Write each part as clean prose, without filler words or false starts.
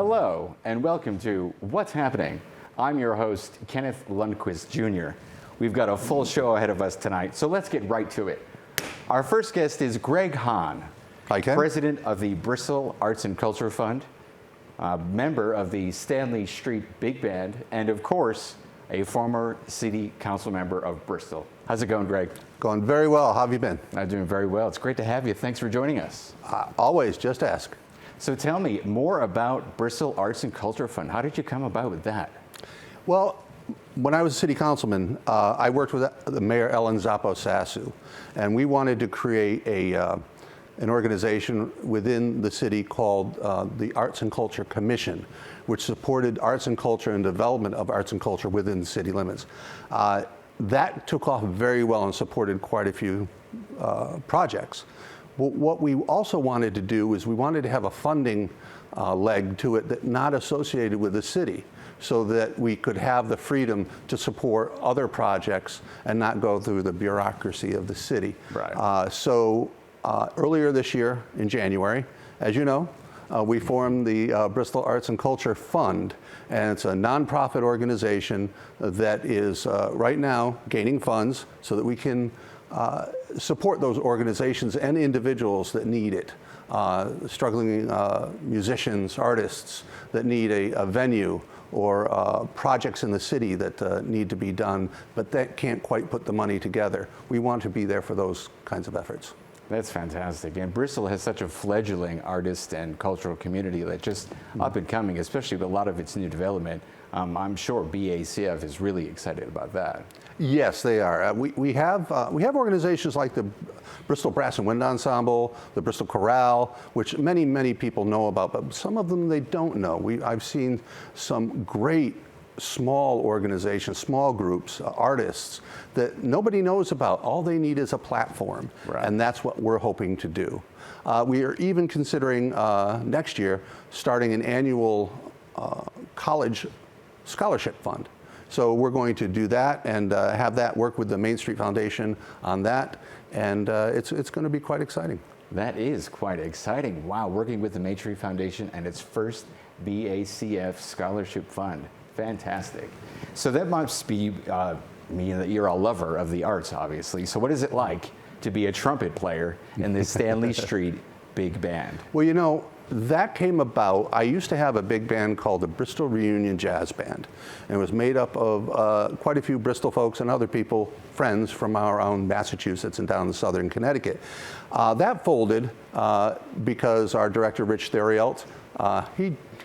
Hello, and welcome to What's Happening. I'm your host, Kenneth Lundquist Jr. We've got a full show ahead of us tonight, so let's get right to it. Our first guest is Greg Hahn, Hi, Ken. president of the Bristol Arts and Culture Fund, member of the Stanley Street Big Band, and of course, a former city council member of Bristol. How's it going, Greg? Going very well. How have you been? I'm doing very well. It's great to have you. Thanks for joining us. Always, just ask. So tell me more about Bristol Arts and Culture Fund. How did you come about with that? Well, when I was a city councilman, I worked with the Mayor Ellen Zappo-Sassu, and we wanted to create an organization within the city called the Arts and Culture Commission, which supported arts and culture and development of arts and culture within the city limits. That took off very well and supported quite a few projects. What we also wanted to do is we wanted to have a funding leg to it that not associated with the city, so that we could have the freedom to support other projects and not go through the bureaucracy of the city. Right. Earlier this year, in January, as you know, we formed the Bristol Arts and Culture Fund, and it's a nonprofit organization that is right now gaining funds so that we can support those organizations and individuals that need it. Struggling musicians, artists that need a venue, or projects in the city that need to be done, but that can't quite put the money together. We want to be there for those kinds of efforts. That's fantastic. And Bristol has such a fledgling artist and cultural community that's just up and coming, especially with a lot of its new development. I'm sure BACF is really excited about that. Yes, they are. We have organizations like the Bristol Brass and Wind Ensemble, the Bristol Chorale, which many people know about, but some of them they don't know. I've seen some great small organizations, small groups, artists that nobody knows about. All they need is a platform, right. And that's what we're hoping to do. We are even considering next year starting an annual college scholarship fund. So we're going to do that and have that work with the Main Street Foundation on that, and it's going to be quite exciting. That is quite exciting. Wow, working with the Main Street Foundation and its first BACF scholarship fund. Fantastic. So that must be mean that you're a lover of the arts, obviously. So what is it like to be a trumpet player in the Stanley Street Big Band? Well, you know, that came about. I used to have a big band called the Bristol Reunion Jazz Band, and it was made up of quite a few Bristol folks and other people, friends from around Massachusetts and down in southern Connecticut. That folded because our director, Rich Theriault,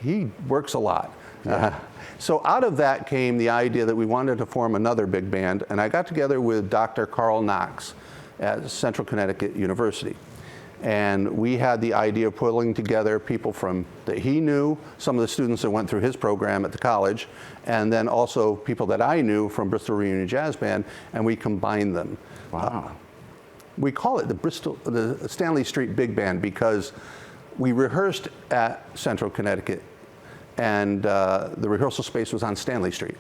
he works a lot. Yeah. So out of that came the idea that we wanted to form another big band, and I got together with Dr. Carl Knox at Central Connecticut University. And we had the idea of pulling together people that he knew, some of the students that went through his program at the college, and then also people that I knew from Bristol Reunion Jazz Band, and we combined them. Wow. We call it the Stanley Street Big Band because we rehearsed at Central Connecticut, and the rehearsal space was on Stanley Street.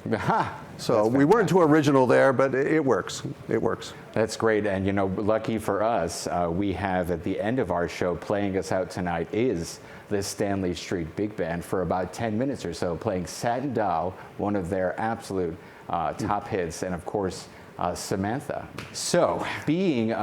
So we weren't too original there, but it works. It works. That's great. And you know, lucky for us, we have at the end of our show playing us out tonight is the Stanley Street Big Band for about 10 minutes or so, playing Satin Doll, one of their absolute top hits, and of course, Samantha. So, being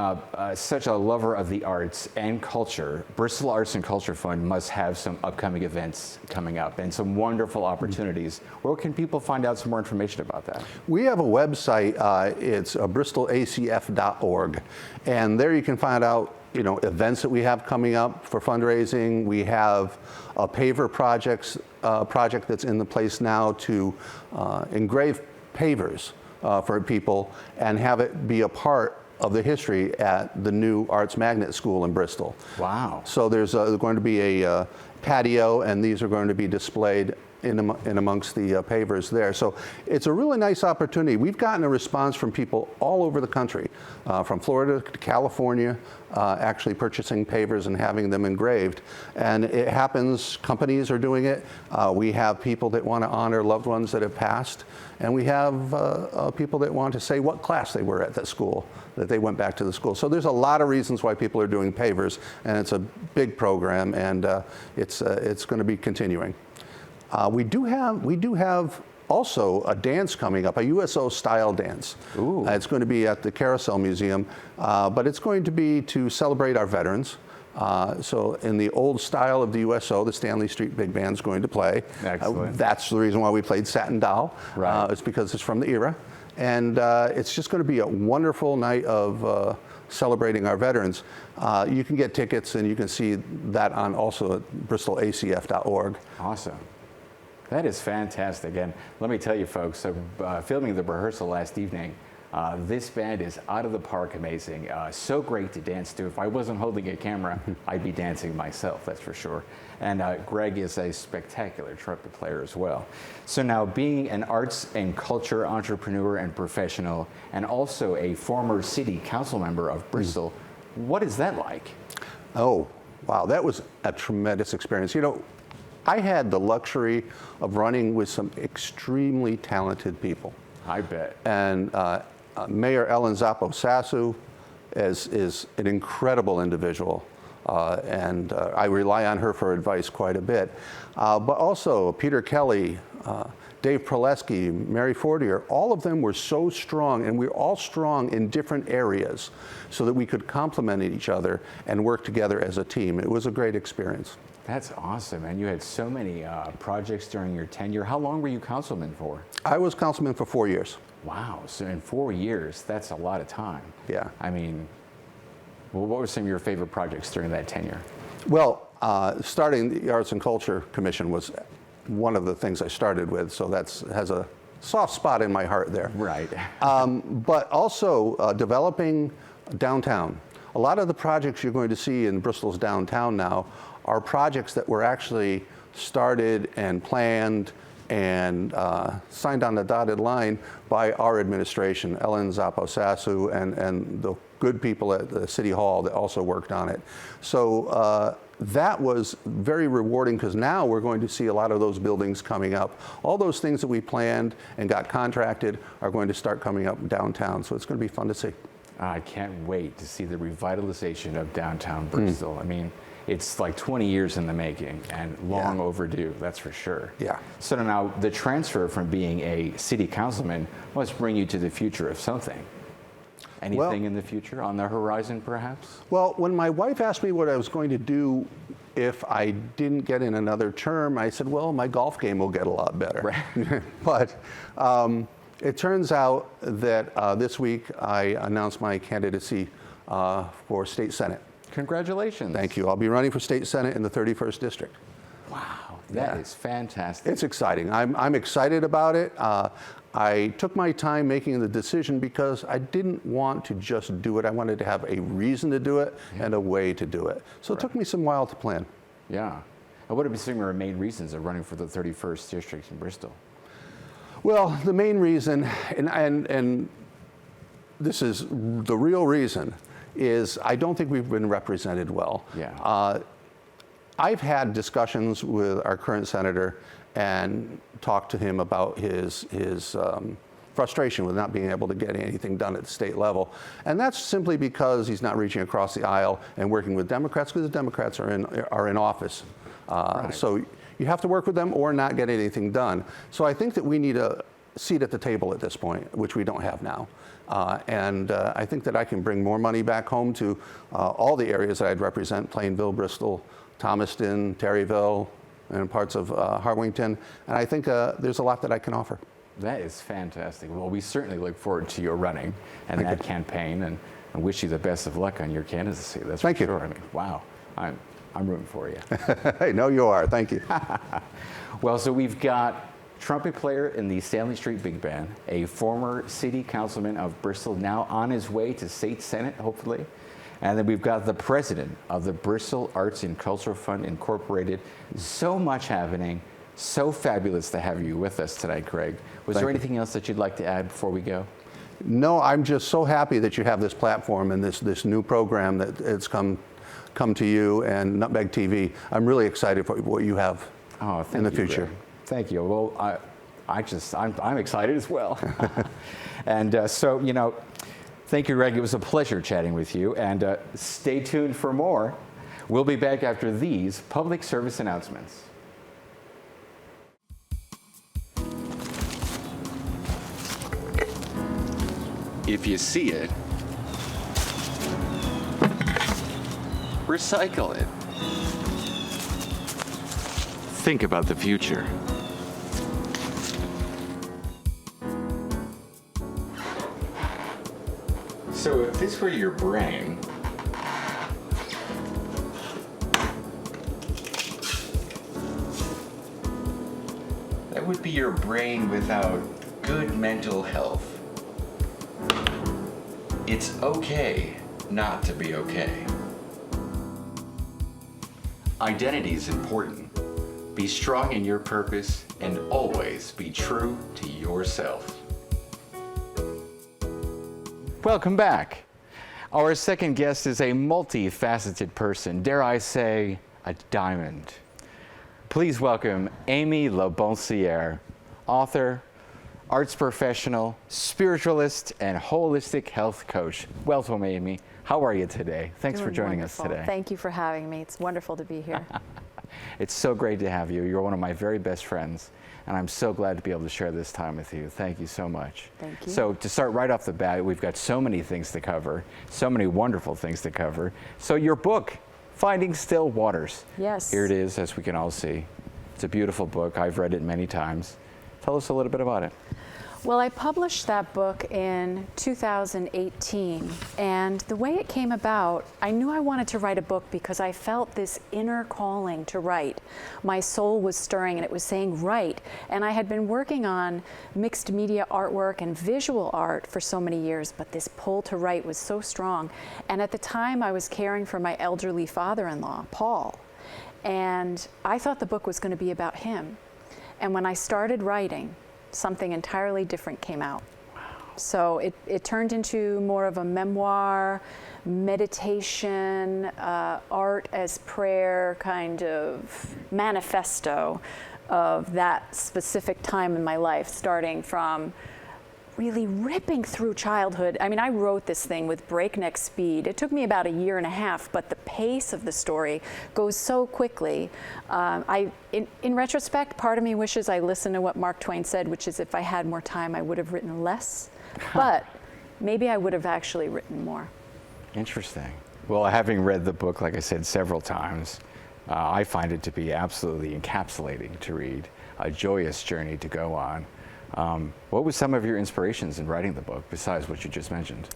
such a lover of the arts and culture, Bristol Arts and Culture Fund must have some upcoming events coming up and some wonderful opportunities. Where can people find out some more information about that? We have a website. It's bristolacf.org, and there you can find out events that we have coming up for fundraising. We have a paver project that's in the place now to engrave pavers for people and have it be a part of the history at the new Arts Magnet School in Bristol. Wow. So there's going to be a patio, and these are going to be displayed in amongst the pavers there. So it's a really nice opportunity. We've gotten a response from people all over the country, from Florida to California, actually purchasing pavers and having them engraved. And it happens, companies are doing it. We have people that want to honor loved ones that have passed. And we have people that want to say what class they were at that school, that they went back to the school. So there's a lot of reasons why people are doing pavers, and it's a big program, and it's going to be continuing. We do have also a dance coming up, a USO style dance. Ooh. It's going to be at the Carousel Museum, but it's going to be to celebrate our veterans. So in the old style of the USO, the Stanley Street Big Band's going to play. Excellent. That's the reason why we played Satin Doll. Right. It's because it's from the era. And it's just going to be a wonderful night of celebrating our veterans. You can get tickets, and you can see that on also at bristolacf.org. Awesome. That is fantastic. And let me tell you, folks, so filming the rehearsal last evening, this band is out of the park amazing. So great to dance to. If I wasn't holding a camera, I'd be dancing myself, that's for sure. And Greg is a spectacular trumpet player as well. So now, being an arts and culture entrepreneur and professional, and also a former city council member of Bristol, what is that like? Oh, wow, that was a tremendous experience. You know, I had the luxury of running with some extremely talented people. I bet. And Mayor Ellen Zappo-Sassu is an incredible individual, and I rely on her for advice quite a bit. But also Peter Kelly, Dave Proleski, Mary Fortier, all of them were so strong, and we were all strong in different areas so that we could complement each other and work together as a team. It was a great experience. That's awesome. And you had so many projects during your tenure. How long were you councilman for? I was councilman for 4 years. Wow. So in 4 years, that's a lot of time. Yeah. I mean, well, what were some of your favorite projects during that tenure? Well, starting the Arts and Culture Commission was one of the things I started with, so that has a soft spot in my heart there. Right. But also developing downtown. A lot of the projects you're going to see in Bristol's downtown now are projects that were actually started and planned and signed on the dotted line by our administration, Ellen Zappo-Sassu, and the good people at the City Hall that also worked on it. So that was very rewarding, because now we're going to see a lot of those buildings coming up. All those things that we planned and got contracted are going to start coming up downtown, so it's going to be fun to see. I can't wait to see the revitalization of downtown Bristol. I mean, it's like 20 years in the making and long overdue, that's for sure. Yeah. So now the transfer from being a city councilman must bring you to the future of something. Anything in the future on the horizon, perhaps? Well, when my wife asked me what I was going to do if I didn't get in another term, I said, well, my golf game will get a lot better. Right. But it turns out that this week I announced my candidacy for state senate. Congratulations. Thank you. I'll be running for state senate in the 31st district. Wow, that is fantastic. It's exciting. I'm excited about it. I took my time making the decision because I didn't want to just do it. I wanted to have a reason to do it and a way to do it. So it took me some while to plan. Yeah. And what have been some of your main reasons of running for the 31st district in Bristol? Well, the main reason, and this is the real reason, is I don't think we've been represented well. Yeah. I've had discussions with our current senator and talked to him about his frustration with not being able to get anything done at the state level. And that's simply because he's not reaching across the aisle and working with Democrats, because the Democrats are in office. Right. So you have to work with them or not get anything done. So I think that we need a seat at the table at this point, which we don't have now. And I think that I can bring more money back home to all the areas that I'd represent: Plainville, Bristol, Thomaston, Terryville, and parts of Harwington. And I think there's a lot that I can offer. That is fantastic. Well, we certainly look forward to your running and that campaign, and wish you the best of luck on your candidacy. That's for sure. I mean, wow, I'm rooting for you. I know you are. Thank you. Well, so we've got trumpet player in the Stanley Street Big Band, a former city councilman of Bristol, now on his way to state senate, hopefully. And then we've got the president of the Bristol Arts and Cultural Fund Incorporated. So much happening. So fabulous to have you with us tonight, Craig. Was there anything else that you'd like to add before we go? No, I'm just so happy that you have this platform and this new program that it's come to you and Nutmeg TV. I'm really excited for what you have in the future. Greg. Thank you. Well, I'm excited as well. And so, you know, thank you, Greg. It was a pleasure chatting with you. And stay tuned for more. We'll be back after these public service announcements. If you see it, recycle it. Think about the future. So if this were your brain, that would be your brain without good mental health. It's okay not to be okay. Identity is important. Be strong in your purpose and always be true to yourself. Welcome back. Our second guest is a multifaceted person, dare I say, a diamond. Please welcome Amy LaBossiere, author, arts professional, spiritualist, and holistic health coach. Welcome, Amy. How are you today? Thanks for joining us today. Thank you for having me. It's wonderful to be here. It's so great to have you. You're one of my very best friends, and I'm so glad to be able to share this time with you. Thank you so much. Thank you. So to start right off the bat, we've got so many things to cover, so many wonderful things to cover. So your book, Finding Still Waters. Yes. Here it is, as we can all see. It's a beautiful book. I've read it many times. Tell us a little bit about it. Well, I published that book in 2018, and the way it came about, I knew I wanted to write a book because I felt this inner calling to write. My soul was stirring and it was saying write, and I had been working on mixed media artwork and visual art for so many years, but this pull to write was so strong. And at the time I was caring for my elderly father-in-law, Paul, and I thought the book was going to be about him. And when I started writing, something entirely different came out. Wow. So it turned into more of a memoir, meditation, art as prayer kind of manifesto of that specific time in my life, starting from really ripping through childhood. I mean, I wrote this thing with breakneck speed. It took me about a year and a half, but the pace of the story goes so quickly. In retrospect, part of me wishes I listened to what Mark Twain said, which is if I had more time, I would have written less, but maybe I would have actually written more. Interesting. Well, having read the book, like I said, several times, I find it to be absolutely encapsulating to read, a joyous journey to go on. What was some of your inspirations in writing the book, besides what you just mentioned?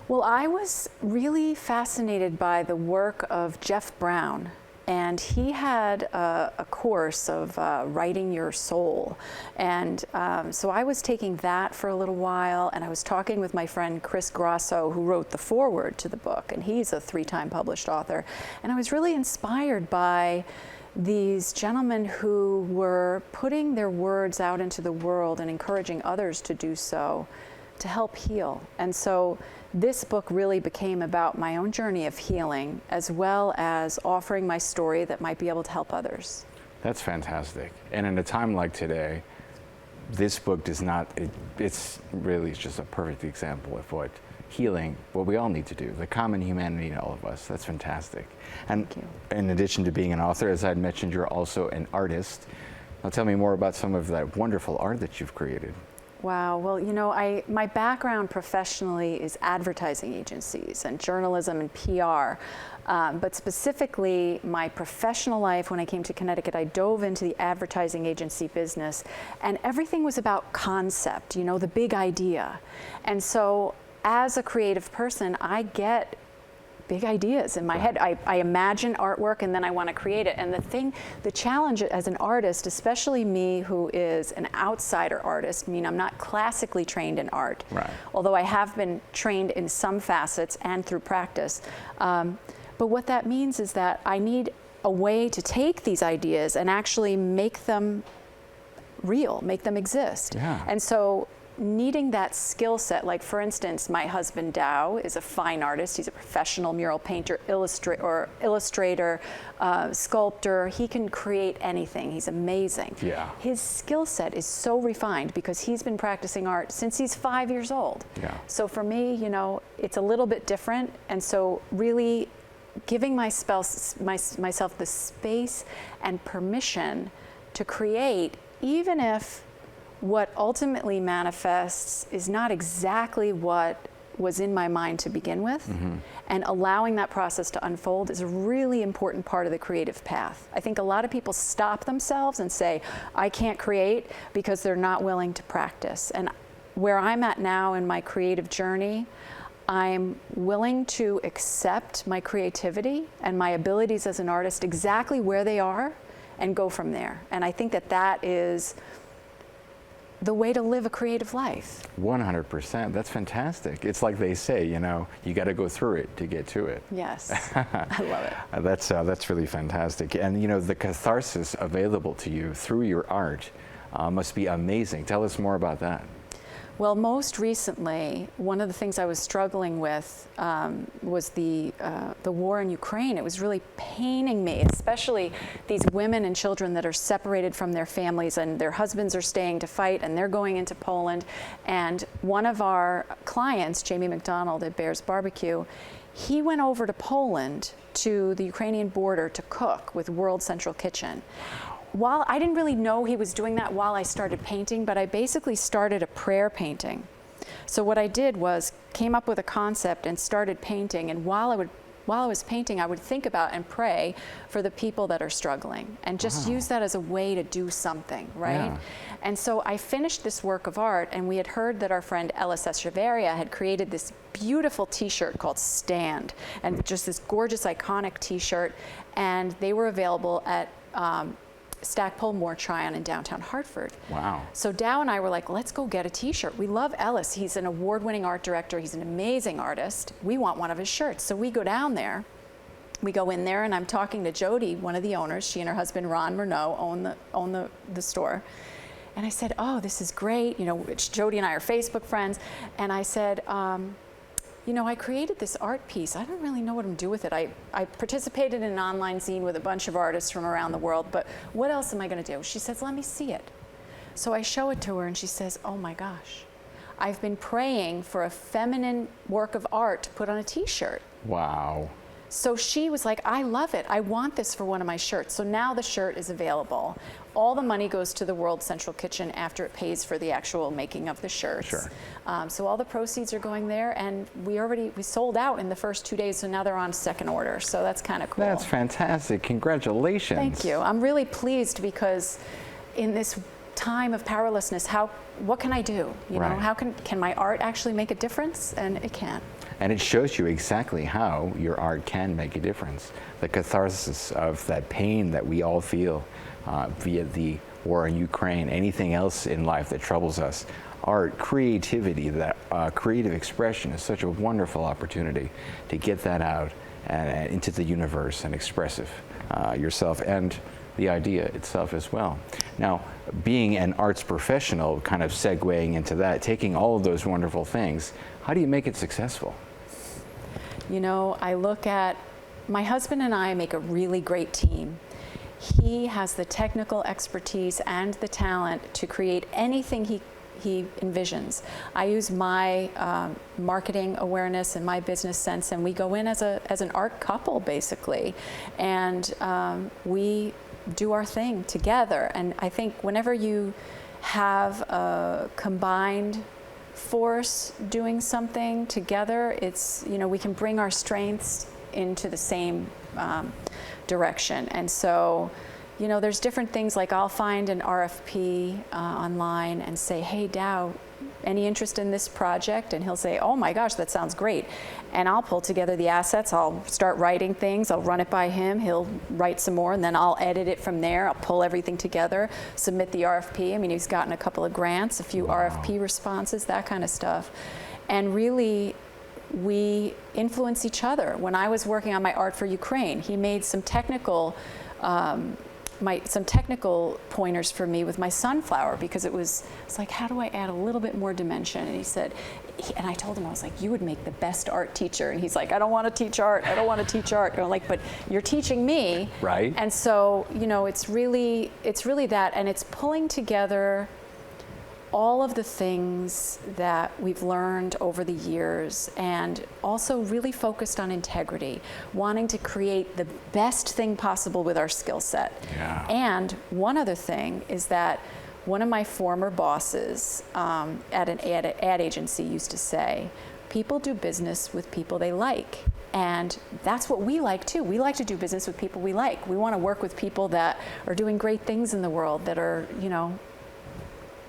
Well, I was really fascinated by the work of Jeff Brown, and he had a course of writing your soul. And so I was taking that for a little while, and I was talking with my friend Chris Grosso, who wrote the foreword to the book, and he's a 3-time published author. And I was really inspired by these gentlemen who were putting their words out into the world and encouraging others to do so to help heal. And so this book really became about my own journey of healing, as well as offering my story that might be able to help others. That's fantastic. And in a time like today, this book does not, it's really just a perfect example of what healing, what we all need to do, the common humanity in all of us. That's fantastic. And in addition to being an author, as I had mentioned, you're also an artist. Now tell me more about some of that wonderful art that you've created. Wow, well, you know, my background professionally is advertising agencies and journalism and PR. But specifically, my professional life, when I came to Connecticut, I dove into the advertising agency business, and everything was about concept, you know, the big idea. And so as a creative person, I get big ideas in my head. I imagine artwork and then I want to create it. And the challenge as an artist, especially me who is an outsider artist, I mean, I'm not classically trained in art, although I have been trained in some facets and through practice. But what that means is that I need a way to take these ideas and actually make them real, make them exist. And so needing that skill set, like for instance, my husband Dow is a fine artist. He's a professional mural painter, illustrator, sculptor. He can create anything. He's amazing. His skill set is so refined because he's been practicing art since he's 5 years old. So for me, you know, it's a little bit different. And so really giving myself the space and permission to create, even if what ultimately manifests is not exactly what was in my mind to begin with. And allowing that process to unfold is a really important part of the creative path. I think a lot of people stop themselves and say, I can't create, because they're not willing to practice. And where I'm at now in my creative journey, I'm willing to accept my creativity and my abilities as an artist exactly where they are and go from there. And I think that that is the way to live a creative life. 100%. That's fantastic. It's like they say, you know, you got to go through it to get to it. Yes, I love it. That's really fantastic. And you know, the catharsis available to you through your art must be amazing. Tell us more about that. Well, most recently, one of the things I was struggling with was the war in Ukraine. It was really paining me, especially these women and children that are separated from their families, and their husbands are staying to fight, and they're going into Poland. And one of our clients, Jamie McDonald at Bear's Barbecue, he went over to Poland to the Ukrainian border to cook with World Central Kitchen. While I didn't really know he was doing that while I started painting, but I basically started a prayer painting. So what I did was came up with a concept and started painting, and while I was painting, I would think about and pray for the people that are struggling, and just use that as a way to do something, right? Yeah. And so I finished this work of art, and we had heard that our friend Ellis Echeverria had created this beautiful t-shirt called Stand, and just this gorgeous iconic t-shirt, and they were available at Stackpole Moore Tryon in downtown Hartford. Wow. So Dow and I were like, let's go get a t-shirt. We love Ellis. He's an award-winning art director. He's an amazing artist. We want one of his shirts. So we go down there. We go in there, and I'm talking to Jody, one of the owners. She and her husband, Ron Murnau, own the store. And I said, oh, this is great. You know, Jody and I are Facebook friends. And I said, you know, I created this art piece. I don't really know what I'm doing with it. I participated in an online zine with a bunch of artists from around the world, but what else am I going to do? She says, let me see it. So I show it to her, and she says, oh my gosh, I've been praying for a feminine work of art to put on a t-shirt. Wow. So she was like, I love it. I want this for one of my shirts. So now the shirt is available. All the money goes to the World Central Kitchen after it pays for the actual making of the shirts. Sure. So all the proceeds are going there, and we sold out in the first 2 days, so now they're on second order. So that's kind of cool. That's fantastic. Congratulations. Thank you. I'm really pleased, because in this time of powerlessness, what can I do? You know, how can my art actually make a difference? And it can. And it shows you exactly how your art can make a difference. The catharsis of that pain that we all feel via the war in Ukraine, anything else in life that troubles us. Art, creativity, that creative expression is such a wonderful opportunity to get that out and into the universe and express yourself and the idea itself as well. Now, being an arts professional, kind of segueing into that, taking all of those wonderful things, how do you make it successful? You know, I look at, my husband and I make a really great team. He has the technical expertise and the talent to create anything he envisions. I use my marketing awareness and my business sense, and we go in as an art couple, basically, and we do our thing together. And I think whenever you have a combined force doing something together, it's, you know, we can bring our strengths into the same direction. And so, you know, there's different things, like I'll find an RFP online and say, hey, Dow, any interest in this project? And he'll say, oh my gosh, that sounds great. And I'll pull together the assets, I'll start writing things, I'll run it by him, he'll write some more, and then I'll edit it from there. I'll pull everything together, submit the RFP. I mean, he's gotten a couple of grants, a few RFP responses, that kind of stuff. And really, we influence each other. When I was working on my art for Ukraine, he made some technical pointers for me with my sunflower, because it's like, how do I add a little bit more dimension? And he said, and I told him, I was like, you would make the best art teacher. And he's like, I don't want to teach art. I don't want to teach art. And I'm like, but you're teaching me. Right. And so, you know, it's really that, and it's pulling together all of the things that we've learned over the years, and also really focused on integrity, wanting to create the best thing possible with our skill set. Yeah. And one other thing is that one of my former bosses at an ad agency used to say, people do business with people they like. And that's what we like too. We like to do business with people we like. We want to work with people that are doing great things in the world, that are, you know,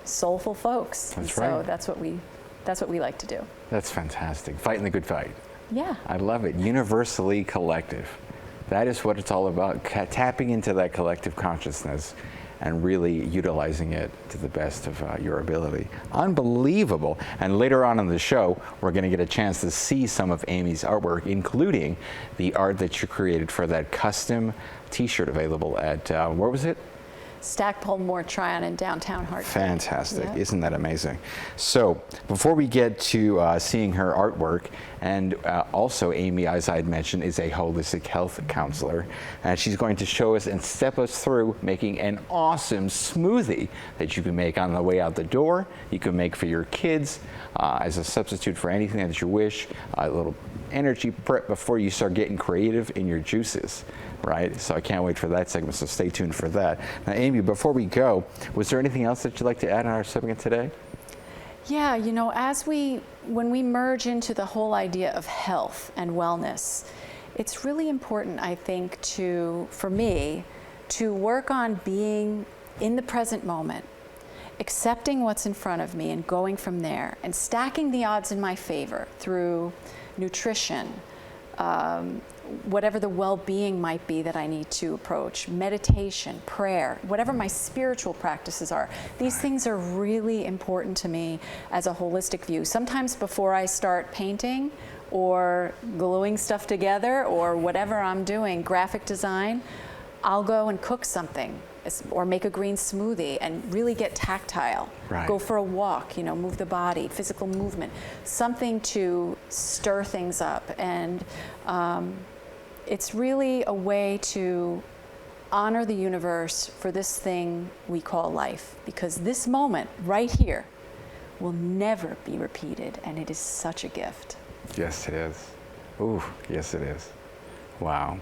soulful folks. That's and right. So that's what we like to do. That's fantastic. Fighting the good fight. Yeah. I love it. Universally collective. That is what it's all about. Tapping into that collective consciousness and really utilizing it to the best of your ability. Unbelievable. And later on in the show, we're going to get a chance to see some of Amy's artwork, including the art that you created for that custom t-shirt available at, where was it? Stackpole Moore Tryon in downtown Hartford. Fantastic. Yeah. Isn't that amazing? So before we get to seeing her artwork, and also Amy, as I had mentioned, is a holistic health counselor, and she's going to show us and step us through making an awesome smoothie that you can make on the way out the door. You can make for your kids as a substitute for anything that you wish. A little energy prep before you start getting creative in your juices. Right, so I can't wait for that segment, so stay tuned for that. Now, Amy, before we go, was there anything else that you'd like to add on our segment today? Yeah, you know, when we merge into the whole idea of health and wellness, it's really important, I think, for me, to work on being in the present moment, accepting what's in front of me and going from there, and stacking the odds in my favor through nutrition, whatever the well-being might be that I need to approach, meditation, prayer, whatever my spiritual practices are. These things are really important to me as a holistic view. Sometimes before I start painting or gluing stuff together or whatever I'm doing, graphic design, I'll go and cook something or make a green smoothie and really get tactile. Right. Go for a walk, you know, move the body, physical movement, something to stir things up. And it's really a way to honor the universe for this thing we call life, because this moment right here will never be repeated, and it is such a gift. Yes, it is. Ooh, yes, it is. Wow.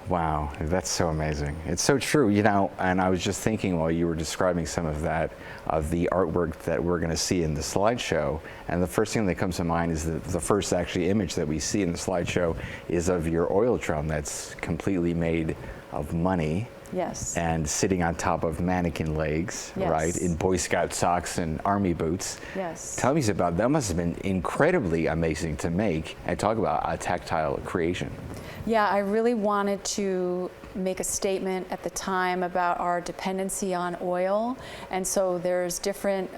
Wow, that's so amazing. It's so true, you know, and I was just thinking while you were describing some of that, of the artwork that we're going to see in the slideshow, and the first thing that comes to mind is the first actually image that we see in the slideshow is of your oil drum that's completely made of money. Yes. And sitting on top of mannequin legs, Yes. right, in Boy Scout socks and army boots. Yes. Tell me about that. Must have been incredibly amazing to make, and talk about a tactile creation. Yeah, I really wanted to make a statement at the time about our dependency on oil. And so there's different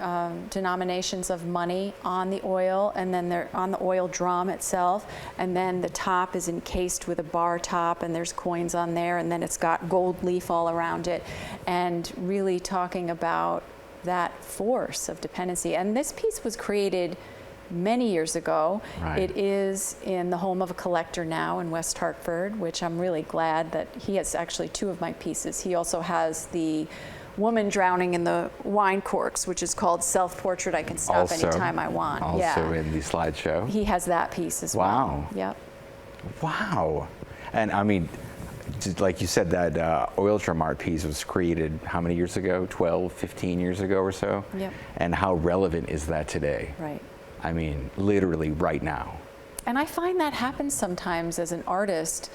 denominations of money on the oil, and then they're on the oil drum itself. And then the top is encased with a bar top, and there's coins on there, and then it's got gold leaf all around it. And really talking about that force of dependency. And this piece was created many years ago. Right. It is in the home of a collector now in West Hartford, which I'm really glad that he has actually two of my pieces. He also has the woman drowning in the wine corks, which is called Self-Portrait I Can Stop Also- Anytime I Want. Also Yeah. in the slideshow. He has that piece as well. Wow. Yep. Wow. And I mean, just like you said, that oil drum art piece was created how many years ago? 12, 15 years ago or so? Yep. And how relevant is that today? Right. I mean, literally right now. And I find that happens sometimes as an artist.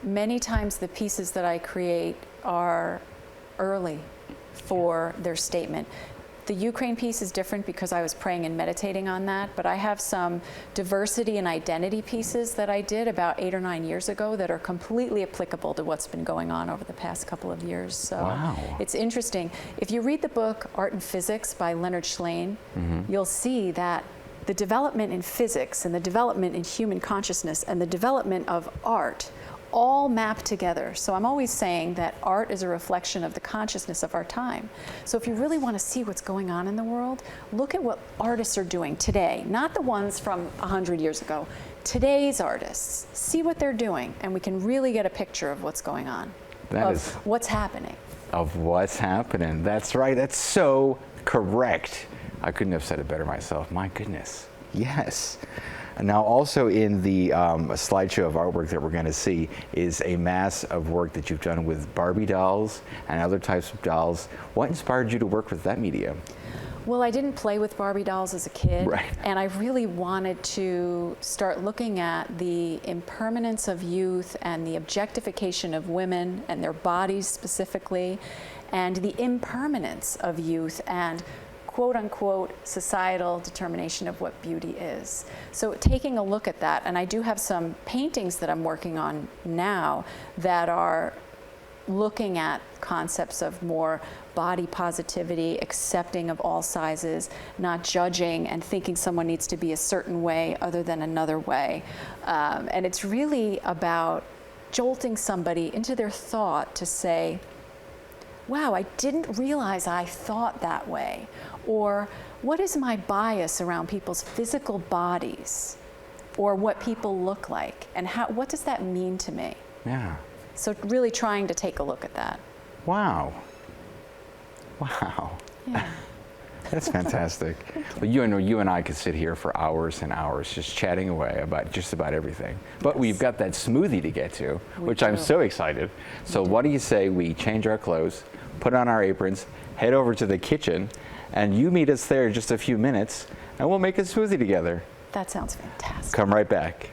Many times the pieces that I create are early for their statement. The Ukraine piece is different because I was praying and meditating on that, but I have some diversity and identity pieces that I did about 8 or 9 years ago that are completely applicable to what's been going on over the past couple of years. So Wow. It's interesting. If you read the book Art and Physics by Leonard Shlain, you'll see that the development in physics and the development in human consciousness and the development of art all map together. So I'm always saying that art is a reflection of the consciousness of our time. So if you really want to see what's going on in the world, look at what artists are doing today, not the ones from 100 years ago. Today's artists, see what they're doing, and we can really get a picture of what's going on, what's happening. Of what's happening. That's right. That's so correct. I couldn't have said it better myself. My goodness. Yes. And now also in the slideshow of artwork that we're going to see is a mass of work that you've done with Barbie dolls and other types of dolls. What inspired you to work with that medium? Well, I didn't play with Barbie dolls as a kid, Right. and I really wanted to start looking at the impermanence of youth and the objectification of women and their bodies specifically, and the impermanence of youth and quote unquote societal determination of what beauty is. So taking a look at that, and I do have some paintings that I'm working on now that are looking at concepts of more body positivity, accepting of all sizes, not judging and thinking someone needs to be a certain way other than another way. And it's really about jolting somebody into their thought to say, wow, I didn't realize I thought that way. Or what is my bias around people's physical bodies or what people look like? And what does that mean to me? Yeah. So really trying to take a look at that. Wow. Wow. Yeah. That's fantastic. Well, you and I could sit here for hours and hours just chatting away about just about everything. But Yes. we've got that smoothie to get to, which do. I'm so excited. So what do you say we change our clothes, put on our aprons, head over to the kitchen, and you meet us there in just a few minutes, and we'll make a smoothie together. That sounds fantastic. Come right back.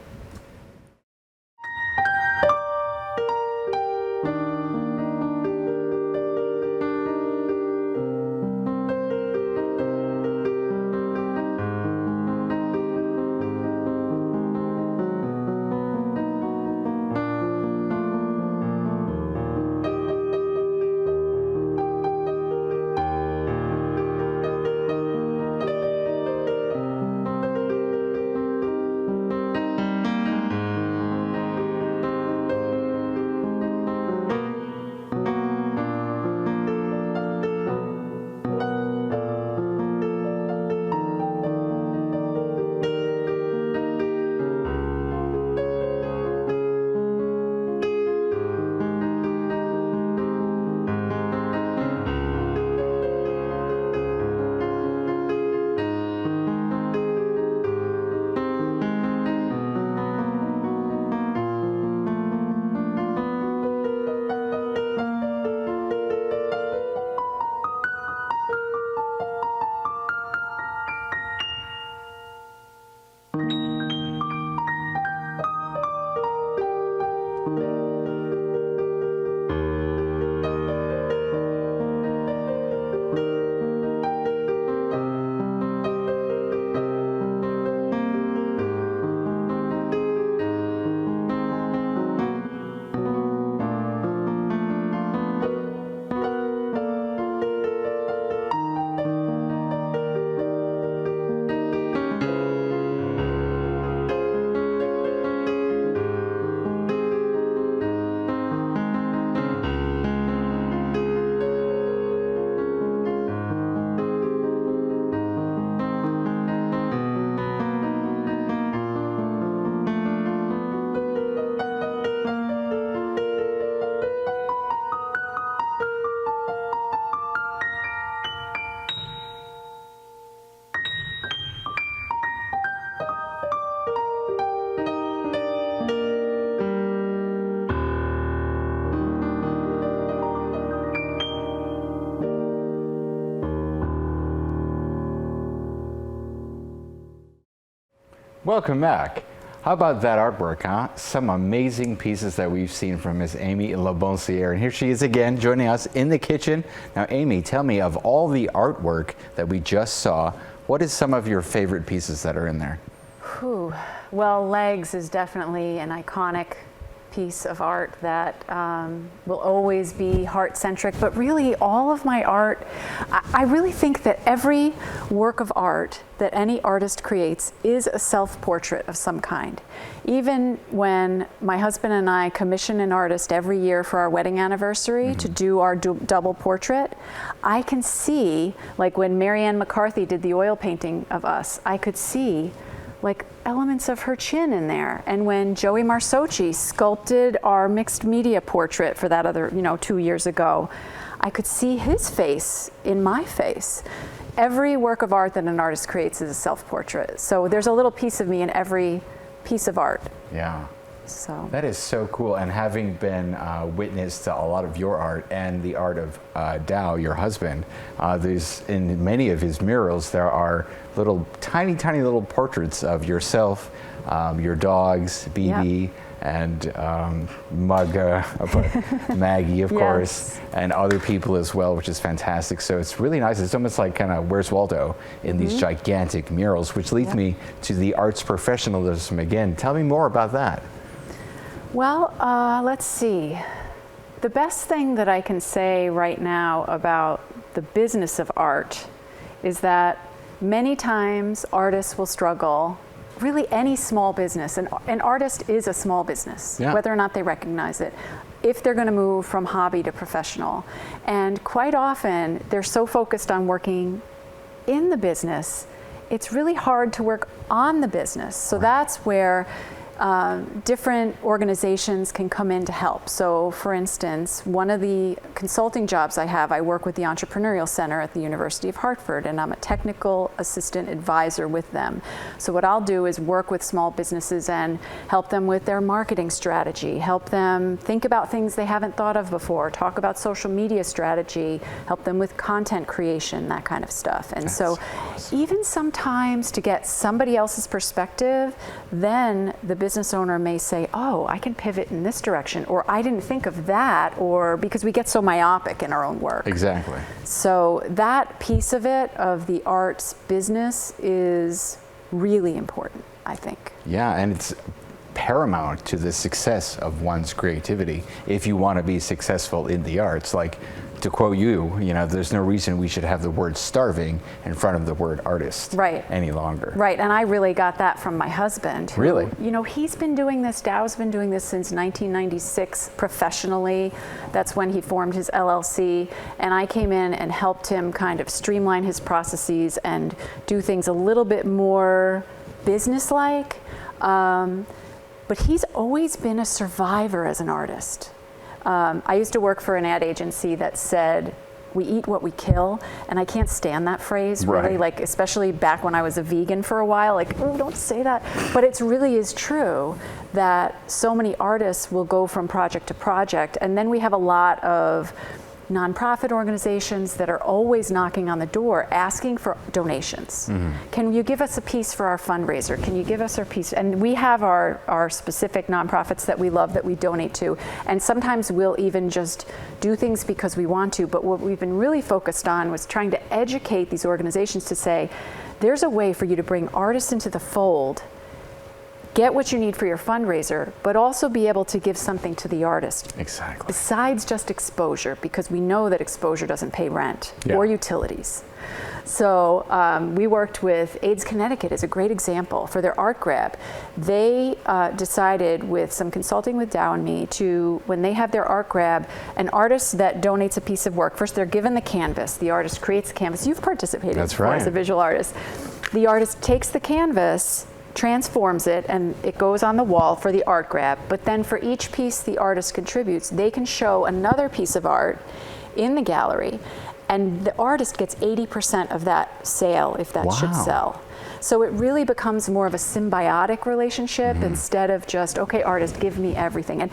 Welcome back. How about that artwork, huh? Some amazing pieces that we've seen from Miss Amy LaBossiere. And here she is again joining us in the kitchen. Now, Amy, tell me, of all the artwork that we just saw, what is some of your favorite pieces that are in there? Whew. Well, Legs is definitely an iconic piece of art that will always be heart-centric, but really all of my art, I really think that every work of art that any artist creates is a self-portrait of some kind. Even when my husband and I commission an artist every year for our wedding anniversary to do our double portrait, I can see, like when Marianne McCarthy did the oil painting of us, I could see like elements of her chin in there. And when Joey Marsocci sculpted our mixed media portrait for that other, 2 years ago, I could see his face in my face. Every work of art that an artist creates is a self-portrait. So there's a little piece of me in every piece of art. Yeah. So That is so cool. And having been witness to a lot of your art and the art of Dow, your husband, there's in many of his murals there are little tiny little portraits of yourself, your dogs, BB. Yep. And Maggie, of course, and other people as well, which is fantastic. So it's really nice. It's almost like kind of Where's Waldo in these gigantic murals, which leads me to the arts professionalism again. Tell me more about that. Well, let's see. The best thing that I can say right now about the business of art is that many times artists will struggle. Really, any small business, an artist is a small business, whether or not they recognize it, if they're going to move from hobby to professional. And quite often, they're so focused on working in the business, it's really hard to work on the business. So that's where different organizations can come in to help. So for instance, one of the consulting jobs I have, I work with the Entrepreneurial Center at the University of Hartford, and I'm a technical assistant advisor with them. So what I'll do is work with small businesses and help them with their marketing strategy, help them think about things they haven't thought of before, talk about social media strategy, help them with content creation, that kind of stuff. And That's so awesome. Even sometimes to get somebody else's perspective, then the business owner may say, oh, I can pivot in this direction, or I didn't think of that, or because we get so myopic in our own work. Exactly. So that piece of it, of the arts business, is really important, I think. Yeah, and it's paramount to the success of one's creativity if you want to be successful in the arts. Like, to quote you, there's no reason we should have the word starving in front of the word artist any longer. Right, and I really got that from my husband. Who, Really? He's been doing this, Dow's been doing this since 1996 professionally. That's when he formed his LLC, and I came in and helped him kind of streamline his processes and do things a little bit more business-like. But he's always been a survivor as an artist. I used to work for an ad agency that said, we eat what we kill, and I can't stand that phrase, really, Right. like, especially back when I was a vegan for a while, like, oh, don't say that. But it really is true that so many artists will go from project to project, and then we have a lot of nonprofit organizations that are always knocking on the door asking for donations. Can you give us a piece for our fundraiser? Can you give us our piece? And we have our specific nonprofits that we love that we donate to, and sometimes we'll even just do things because we want to. But what we've been really focused on was trying to educate these organizations to say, there's a way for you to bring artists into the fold, get what you need for your fundraiser, but also be able to give something to the artist. Exactly. Besides just exposure, because we know that exposure doesn't pay rent or utilities. So we worked with AIDS Connecticut as a great example for their art grab. They decided, with some consulting with Dow and me, to, when they have their art grab, an artist that donates a piece of work, first they're given the canvas, the artist creates the canvas. You've participated before as a visual artist. The artist takes the canvas, transforms it, and it goes on the wall for the art grab. But then for each piece the artist contributes, they can show another piece of art in the gallery, and the artist gets 80% of that sale, if that should sell. So it really becomes more of a symbiotic relationship instead of just, okay, artist, give me everything. And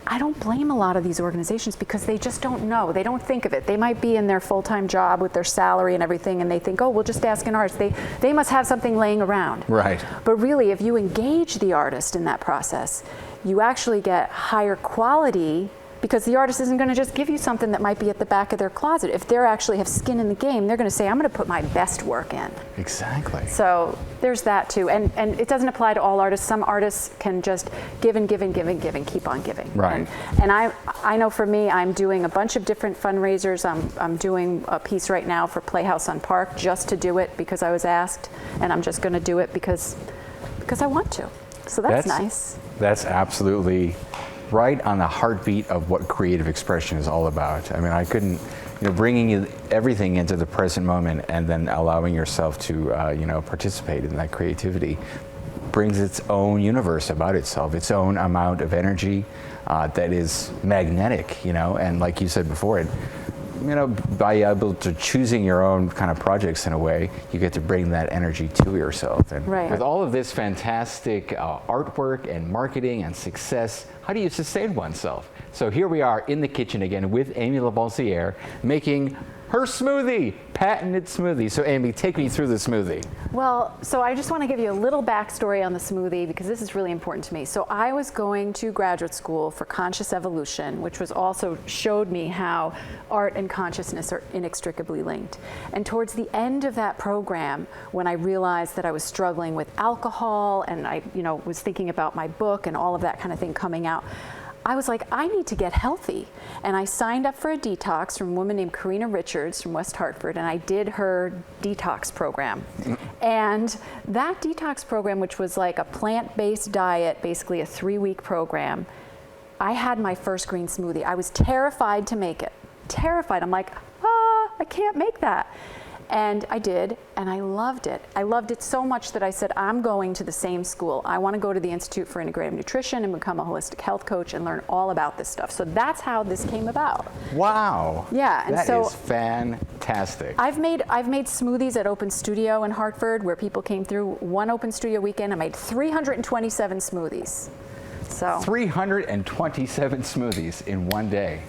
I don't blame a lot of these organizations because they just don't know. They don't think of it. They might be in their full-time job with their salary and everything, and they think, oh, we'll just ask an artist. They must have something laying around. Right. But really, if you engage the artist in that process, you actually get higher quality, because the artist isn't going to just give you something that might be at the back of their closet. If they actually have skin in the game, they're going to say, I'm going to put my best work in. Exactly. So there's that too. And it doesn't apply to all artists. Some artists can just give and give and give and give and keep on giving. Right. And I know for me, I'm doing a bunch of different fundraisers. I'm doing a piece right now for Playhouse on Park just to do it because I was asked. And I'm just going to do it because I want to. So that's nice. That's absolutely right on the heartbeat of what creative expression is all about. I mean, I couldn't, bringing everything into the present moment and then allowing yourself to, participate in that creativity brings its own universe about itself, its own amount of energy that is magnetic, and like you said before, by able to choosing your own kind of projects in a way, you get to bring that energy to yourself. And Right. with all of this fantastic artwork and marketing and success, how do you sustain oneself? So here we are in the kitchen again with Amy LaBossiere making her smoothie, patented smoothie. So Amy, take me through the smoothie. Well, so I just want to give you a little backstory on the smoothie because this is really important to me. So I was going to graduate school for conscious evolution, which was also showed me how art and consciousness are inextricably linked. And towards the end of that program, when I realized that I was struggling with alcohol and I, was thinking about my book and all of that kind of thing coming out, I was like, I need to get healthy. And I signed up for a detox from a woman named Karina Richards from West Hartford, and I did her detox program. And that detox program, which was like a plant-based diet, basically a 3-week program, I had my first green smoothie. I was terrified to make it. Terrified. I'm like, I can't make that. And I did, and I loved it. I loved it so much that I said, I'm going to the same school. I want to go to the Institute for Integrative Nutrition and become a holistic health coach and learn all about this stuff. So that's how this came about. Wow. Yeah, and that so is fantastic. I've made smoothies at Open Studio in Hartford where people came through. One Open Studio weekend, I made 327 smoothies. So 327 smoothies in one day.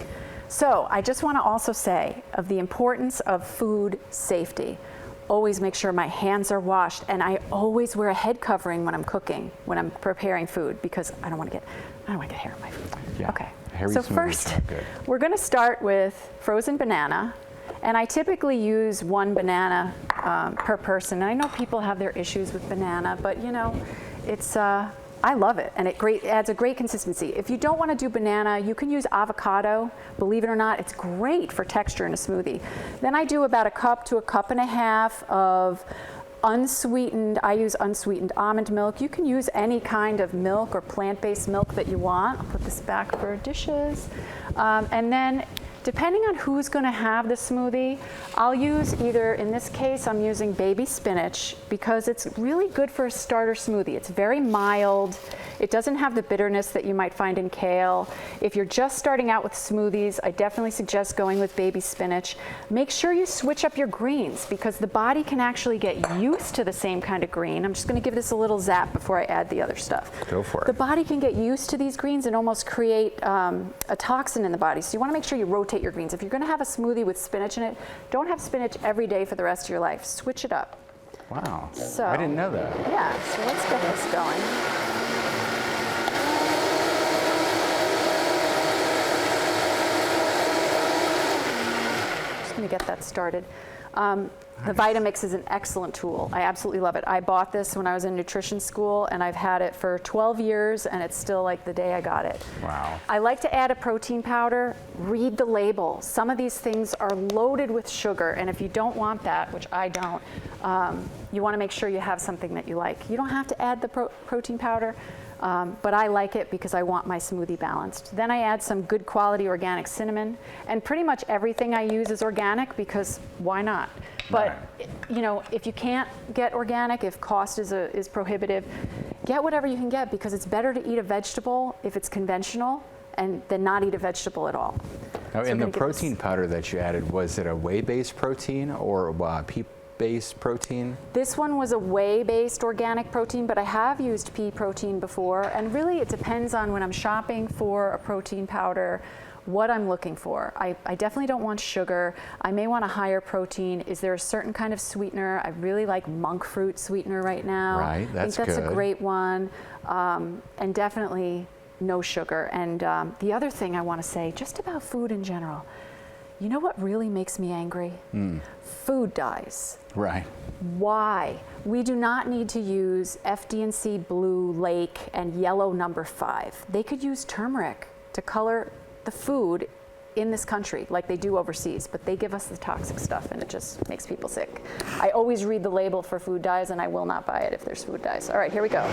So I just want to also say of the importance of food safety. Always make sure my hands are washed, and I always wear a head covering when I'm cooking, when I'm preparing food, because I don't want to get hair on my food. Yeah. Okay. Hairy So smoothies first, sound good. We're going to start with frozen banana, and I typically use 1 banana per person. And I know people have their issues with banana, but it's I love it, and it adds a great consistency. If you don't want to do banana, you can use avocado. Believe it or not, it's great for texture in a smoothie. Then I do about 1 cup to 1.5 cups of unsweetened, I use unsweetened almond milk. You can use any kind of milk or plant-based milk that you want. I'll put this back for dishes. And then depending on who's going to have the smoothie, I'll use either, in this case, I'm using baby spinach because it's really good for a starter smoothie. It's very mild. It doesn't have the bitterness that you might find in kale. If you're just starting out with smoothies, I definitely suggest going with baby spinach. Make sure you switch up your greens because the body can actually get used to the same kind of green. I'm just going to give this a little zap before I add the other stuff. Go for it. The body can get used to these greens and almost create a toxin in the body. So you want to make sure you rotate your greens. If you're going to have a smoothie with spinach in it, don't have spinach every day for the rest of your life. Switch it up. Wow. So, I didn't know that. Yeah, so let's get this going. Just going to get that started. The Vitamix is an excellent tool. I absolutely love it. I bought this when I was in nutrition school, and I've had it for 12 years, and it's still like the day I got it. Wow. I like to add a protein powder. Read the label. Some of these things are loaded with sugar, and if you don't want that, which I don't, you want to make sure you have something that you like. You don't have to add the protein powder, but I like it because I want my smoothie balanced. Then I add some good quality organic cinnamon, and pretty much everything I use is organic because why not? But if you can't get organic, if cost is prohibitive, get whatever you can get because it's better to eat a vegetable if it's conventional and than not eat a vegetable at all. Now, So in we're the gonna protein powder that you added, was it a whey-based protein or pea-based protein? This one was a whey-based organic protein, but I have used pea protein before, and really it depends on when I'm shopping for a protein powder, what I'm looking for. I definitely don't want sugar. I may want a higher protein. Is there a certain kind of sweetener? I really like monk fruit sweetener right now. Right, that's I think that's good. a great one. And definitely no sugar. And the other thing I want to say, just about food in general, you know what really makes me angry? Food dyes. Right. Why? We do not need to use FD&C Blue Lake and yellow number 5. They could use turmeric to color the food in this country like they do overseas, but they give us the toxic stuff and it just makes people sick. I always read the label for food dyes and I will not buy it if there's food dyes. All right, here we go.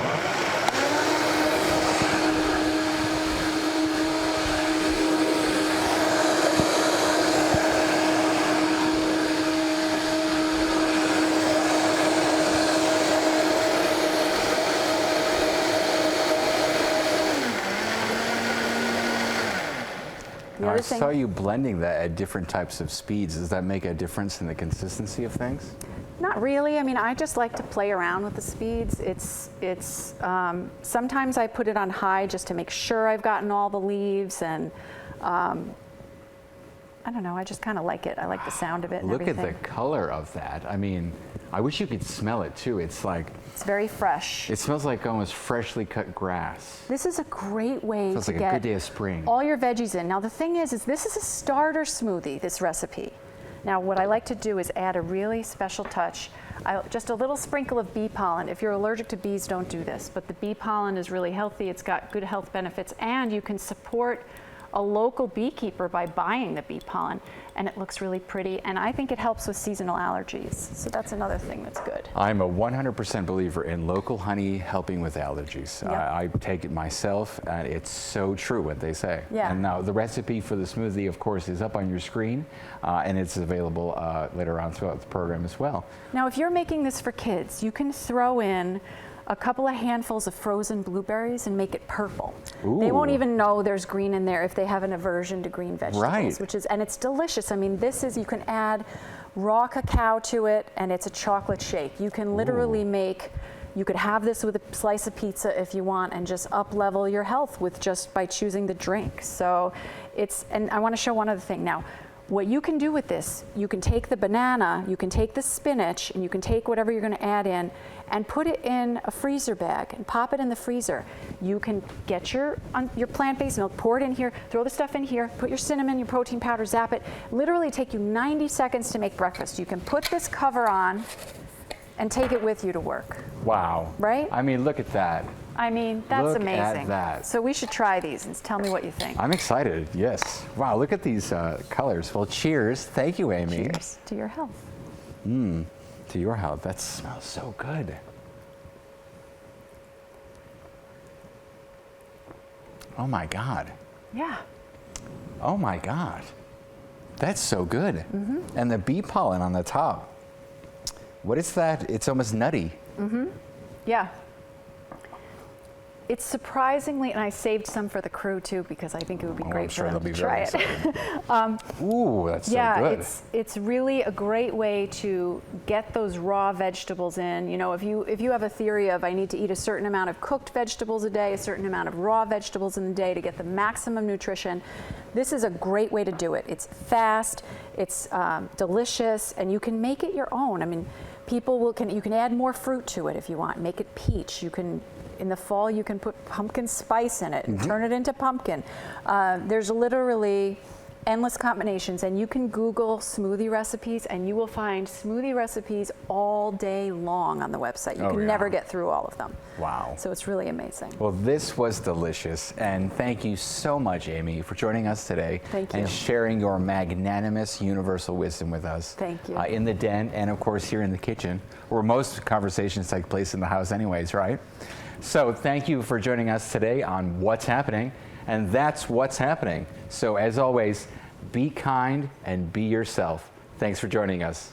The I other saw you blending that at different types of speeds. Does that make a difference in the consistency of things? Not really. I mean, I just like to play around with the speeds. Sometimes I put it on high just to make sure I've gotten all the leaves, and I don't know, I just kind of like it. I like the sound of it and Look everything. at the color of that. I mean, I wish you could smell it too. It's like, It's very fresh. it smells like almost freshly cut grass. This is a great way Smells to like a get good day of spring. all your veggies in. Now the thing is this is a starter smoothie, this recipe. Now what I like to do is add a really special touch. Just a little sprinkle of bee pollen. If you're allergic to bees, don't do this. But the bee pollen is really healthy. It's got good health benefits, and you can support a local beekeeper by buying the bee pollen, and it looks really pretty, and I think it helps with seasonal allergies. So that's another thing that's good. I'm a 100% believer in local honey helping with allergies. Yep. I take it myself, and it's so true what they say. Yeah. And now the recipe for the smoothie, of course, is up on your screen, and it's available later on throughout the program as well. Now, if you're making this for kids, you can throw in a couple of handfuls of frozen blueberries and make it purple. They won't Ooh. even know there's green in there if they have an aversion to green vegetables, Right. and it's delicious. I mean, you can add raw cacao to it, and it's a chocolate shake. You can literally you could have this with a slice of pizza if you want, and just up level your health by choosing the drink. So and I want to show one other thing now. What you can do with this, you can take the banana, you can take the spinach, and you can take whatever you're going to add in and put it in a freezer bag and pop it in the freezer. You can get your plant-based milk, pour it in here, throw the stuff in here, put your cinnamon, your protein powder, zap it. Literally take you 90 seconds to make breakfast. You can put this cover on and take it with you to work. Wow. Right? I mean, look at that. I mean, that's Look amazing. at that. So we should try these and tell me what you think. I'm excited, yes. Wow, look at these colors. Well, cheers. Thank you, Amy. Cheers to your health. To your health. That smells so good. Oh my God. Yeah. Oh my God. That's so good. Mm-hmm. And the bee pollen on the top. What is that? It's almost nutty. Yeah. It's surprisingly, and I saved some for the crew too, because I think it would be I'm great sure for them they'll to be try very it. excited. Ooh, that's Yeah, so good. it's really a great way to get those raw vegetables in. You know, if you have a theory of I need to eat a certain amount of cooked vegetables a day, a certain amount of raw vegetables in a day to get the maximum nutrition, this is a great way to do it. It's fast, it's delicious, and you can make it your own. I mean, you can add more fruit to it if you want. Make it peach. In the fall, you can put pumpkin spice in it and turn it into pumpkin. There's literally endless combinations, and you can Google smoothie recipes, and you will find smoothie recipes all day long on the website. You can never get through all of them. Wow. So it's really amazing. Well, this was delicious, and thank you so much, Amy, for joining us today. Thank you. And sharing your magnanimous universal wisdom with us. Thank you. In the den, and of course here in the kitchen, where most conversations take place in the house anyways, right? So thank you for joining us today on What's Happening, and that's what's happening. So as always, be kind and be yourself. Thanks for joining us.